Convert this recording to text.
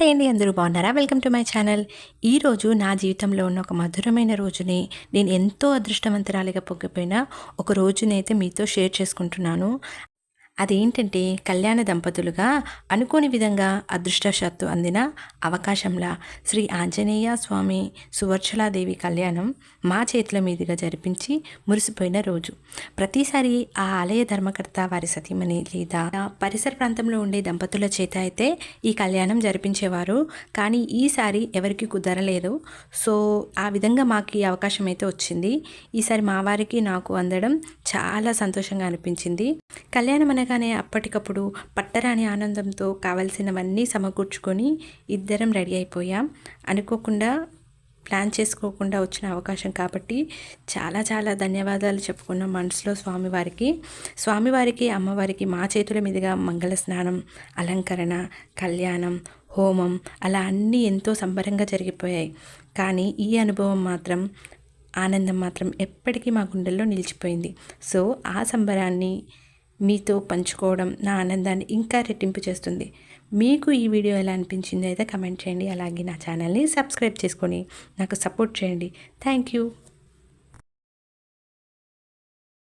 Hi అండి, అందరూ బాగున్నారా? Welcome to my channel. ఈరోజు నా జీవితంలో ఉన్న ఒక మధురమైన రోజుని, నేను ఎంతో అదృష్టవంతురాలిగా పొంగిపోయిన ఒక రోజునైతే మీతో షేర్ చేసుకుంటున్నాను. అదేంటంటే, కళ్యాణ దంపతులుగా అనుకోని విధంగా అదృష్టవశాత్తు అందిన అవకాశంలా శ్రీ ఆంజనేయ స్వామి సువర్చలాదేవి కళ్యాణం మా చేతుల మీదుగా జరిపించి మురిసిపోయిన రోజు. ప్రతిసారి ఆ ఆలయ ధర్మకర్త, వారి సతీమణి లేదా పరిసర ప్రాంతంలో ఉండే దంపతుల చేత అయితే ఈ కళ్యాణం జరిపించేవారు. కానీ ఈసారి ఎవరికి కుదరలేదు. సో ఆ విధంగా మాకు ఈ అవకాశం అయితే వచ్చింది. ఈసారి మా వారికి నాకు అందడం చాలా సంతోషంగా అనిపించింది. కళ్యాణం అనగానే అప్పటికప్పుడు పట్టరాని ఆనందంతో కావలసినవన్నీ సమకూర్చుకొని ఇద్దరం రెడీ అయిపోయాం. అనుకోకుండా, ప్లాన్ చేసుకోకుండా వచ్చిన అవకాశం కాబట్టి చాలా చాలా ధన్యవాదాలు చెప్పుకున్నాం మనసులో స్వామివారికి అమ్మవారికి మా చేతుల మీదుగా మంగళ స్నానం, అలంకరణ, కళ్యాణం, హోమం అలా అన్నీ ఎంతో సంబరంగా జరిగిపోయాయి. కానీ ఈ అనుభవం మాత్రం, ఆనందం మాత్రం ఎప్పటికీ మా గుండెల్లో నిలిచిపోయింది. సో ఆ సంబరాన్ని మీతో పంచుకోవడం నా ఆనందాన్ని ఇంకా రెట్టింపు చేస్తుంది. మీకు ఈ వీడియో ఎలా అనిపించిందో అయితే కమెంట్ చేయండి. అలాగే నా ఛానల్ని సబ్స్క్రైబ్ చేసుకొని నాకు సపోర్ట్ చేయండి. Thank you.